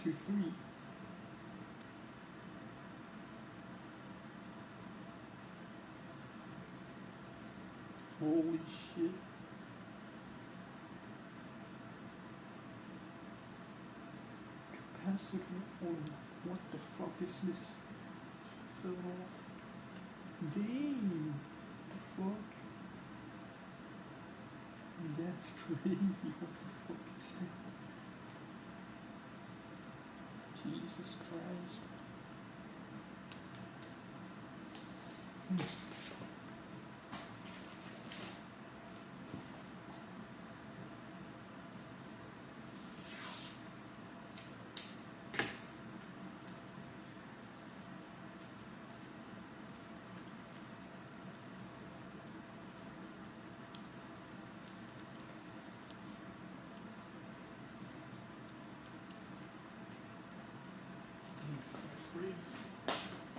2, 3. Holy shit. Capacitor on. What the fuck is this? Fell off. Dang. What the fuck? That's crazy. What the fuck is that? Jesus Christ.